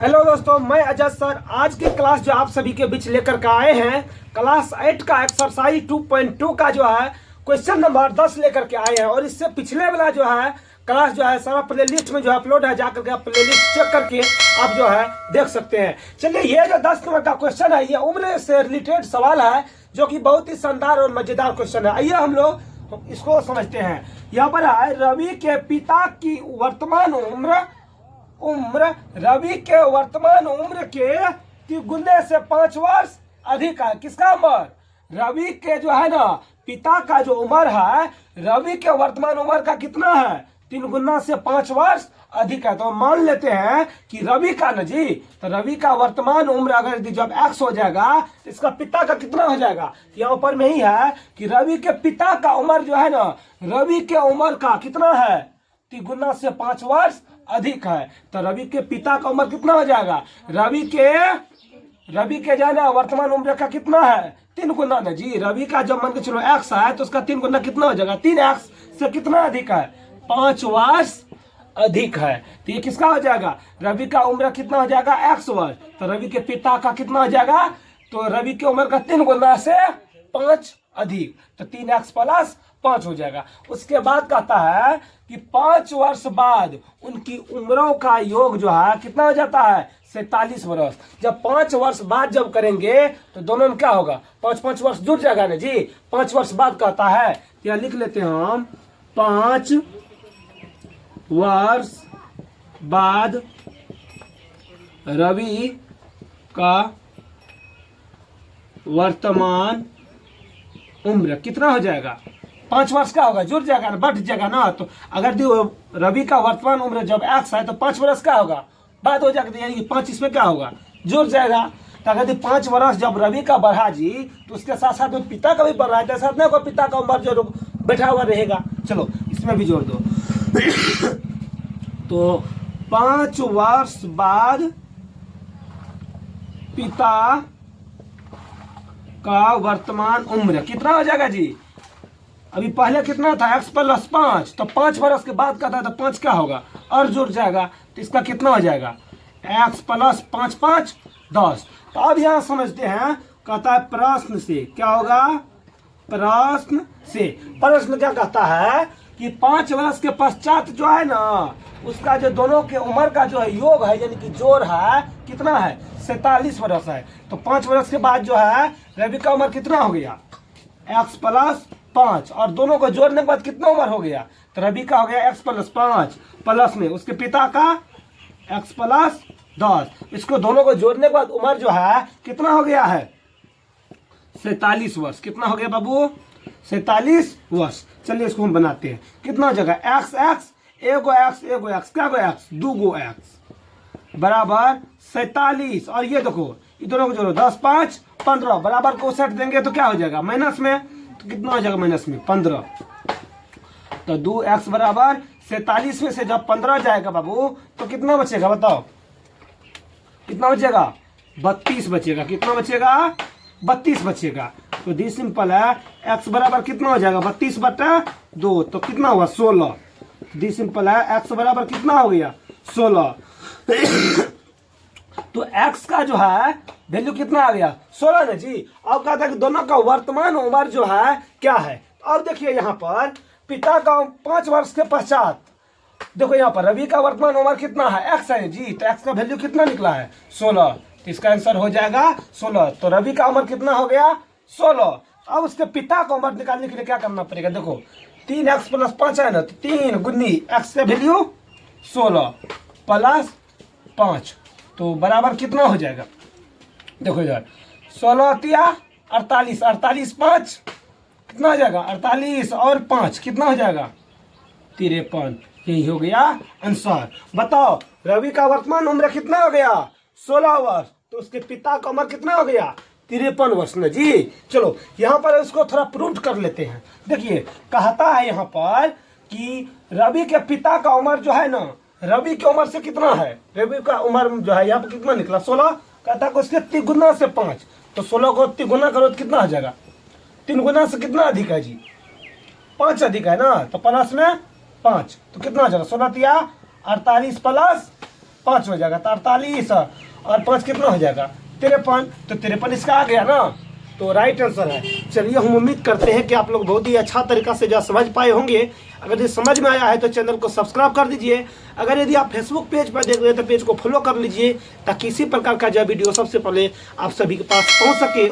Hello दोस्तों, मैं Ajay sir आज की क्लास जो आप सभी के बीच लेकर के आए हैं क्लास 8 का एक्सरसाइज 2.2 का जो है क्वेश्चन नंबर 10 लेकर के आए हैं। और इससे पिछले वाला जो है क्लास जो है सारा प्लेलिस्ट में जो है अपलोड है, जाकर के आप प्लेलिस्ट चेक करके आप जो है देख सकते हैं। चलिए, ये जो 10 नंबर का क्वेश्चन है ये उम्र से रिलेटेड सवाल है जो कि बहुत ही शानदार और मजेदार क्वेश्चन है। आइए हम लोग इसको समझते हैं। यहाँ पर है रवि के पिता की वर्तमान उम्र रवि के वर्तमान उम्र के तिगुने से 5 वर्ष अधिक है। किसका उम्र? रवि के जो है ना पिता का जो उम्र है रवि के वर्तमान उम्र का कितना है? 3 गुना से 5 वर्ष अधिक है। तो मान लेते हैं कि रवि का ना जी, तो रवि का वर्तमान उम्र अगर जब x हो जाएगा तो इसका पिता का कितना हो जाएगा? यहाँ ऊपर में ही है कि रवि के पिता का उम्र जो है ना रवि के उम्र का कितना है? 3 गुना से 5 वर्ष अधिक है। तो रवि के पिता का उम्र कितना हो जाएगा? रवि के जो है ना वर्तमान उम्र का कितना है? 3 गुना ना जी। रवि का जब मान के चलो x है तो उसका 3 गुना कितना हो जाएगा? 3x से कितना अधिक है? 5 वर्ष अधिक है। तो ये किसका हो जाएगा? रवि का उम्र कितना हो जाएगा? x वर्ष। तो रवि के पिता का कितना हो जाएगा? तो रवि की उम्र का 3 गुना से 5 अधिक, तो 3x प्लस 5 हो जाएगा। उसके बाद कहता है कि 5 वर्ष बाद उनकी उम्रों का योग जो है कितना हो जाता है? 47 वर्ष। जब 5 वर्ष बाद जब करेंगे तो दोनों में क्या होगा? 5 वर्ष जुड़ जाएगा ना जी। 5 वर्ष बाद कहता है, यहाँ लिख लेते हैं हम 5 वर्ष बाद रवि का वर्तमान उम्र कितना हो जाएगा? 5 वर्ष का होगा, जुड़ जाएगा ना, बढ़ जाएगा ना। तो अगर रवि का वर्तमान उम्र जब x है तो 5 वर्ष का होगा, बात हो जाएगा, यानी कि 5 इसमें क्या होगा? जुड़ जाएगा। तो अगर 5 वर्ष जब रवि का बढ़ा जी तो उसके साथ साथ में पिता का भी बढ़ रहा है, साथ में कोई पिता का उम्र जो बैठा हुआ रहेगा। चलो इसमें भी जोड़ दो। तो 5 वर्ष बाद पिता का वर्तमान उम्र कितना हो जाएगा जी? अभी पहले कितना था? x plus 5। तो 5 वर्ष के बाद का था तो 5 क्या होगा? और जुड़ जाएगा, तो इसका कितना हो जाएगा? x plus 5 5 10। तो अब यहाँ समझते हैं, कहता है प्रश्न से क्या होगा? प्रश्न क्या कहता है कि 5 वर्ष के पश्चात जो है ना उसका जो दोनों के उम्र का जो है योग है, यानी कि जोड़ है, कितना है? 47 वर्ष है। तो 5 वर्ष के बाद जो है रवि का उम्र कितना हो गया? x प्लस 5, और दोनों को जोड़ने के बाद कितना उम्र हो गया? तो रवि का हो गया x प्लस 5 प्लस में उसके पिता का x प्लस 10। इसको दोनों को जोड़ने के बाद उम्र जो है कितना हो गया है? 47 वर्ष। कितना हो गया बाबू? 47 वर्ष। चलिए इसको हम बनाते हैं। कितना हो जाएगा? x एगो x क्या गो x? 2 गो x बराबर 47। और ये देखो ये दोनों को जोड़ो, 10 5 15 बराबर को सेट देंगे तो क्या हो जाएगा? माइनस में। तो कितना हो जाएगा माइनस में? 15। तो 2x बराबर 47 में से जब 15 जाएगा बाबू तो कितना बचेगा? बताओ कितना बचेगा? 32 बचेगा। कितना बचेगा? 32 बचेगा। तो दी सिंपल है, x बराबर कितना हो जाएगा? 32 बटा 2, तो कितना हुआ? 16। दी सिंपल है, x बराबर कितना हो गया? 16। तो x का जो है वैल्यू कितना आ गया? 16 ना जी। अब कहता है कि दोनों का वर्तमान उम्र जो है क्या है? अब देखिए यहाँ पर पिता का 5 वर्ष के पश्चात देखो यहाँ पर रवि का वर्तमान उम्र कितना है? x है जी। तो x का वैल्यू कितना निकला है? 16। तो इसका आंसर हो जाएगा 16। तो रवि का उम्र कितना हो गया? 16। अब उसके पिता का उम्र निकालने के लिए क्या करना पड़ेगा? देखो 3x प्लस 5 है ना, तो 3 गुनी x का वैल्यू 16 प्लस 5, तो बराबर कितना हो जाएगा? देखो इधर 16 तिया 48, 48 5 कितना हो जाएगा? 48 और 5 कितना हो जाएगा? 53। यही हो गया आंसर। बताओ रवि का वर्तमान उम्र कितना हो गया? 16 वर्ष। तो उसके पिता का उम्र कितना हो गया? 53 वर्ष ना जी। चलो यहाँ पर इसको थोड़ा प्रूव कर लेते हैं। देखिए कहता है यहाँ पर कि रवि के पिता का उम्र जो है ना रवि की उम्र से कितना है? रवि का उम्र जो है यहाँ पर कितना निकला? 16। कहता है उसके 3 गुना से 5, तो 16 को 3 गुना करो तो कितना हो जाएगा? 3 गुना से कितना अधिक है जी? 5 अधिक है ना, तो प्लस में 5, तो कितना हो जाएगा? 16 तिया 48 प्लस 5 हो जाएगा तो 48, और 5 कितना हो जाएगा 53, तो 53 इसका आ गया ना, तो राइट आंसर है। चलिए हम उम्मीद करते हैं कि आप लोग बहुत ही अच्छा तरीका से जो समझ पाए होंगे। अगर ये समझ में आया है तो चैनल को सब्सक्राइब कर दीजिए। अगर यदि आप फेसबुक पेज पर देख रहे हैं तो पेज को फॉलो कर लीजिए, ताकि इसी प्रकार का जो वीडियो सबसे पहले आप सभी के पास पहुंच सके।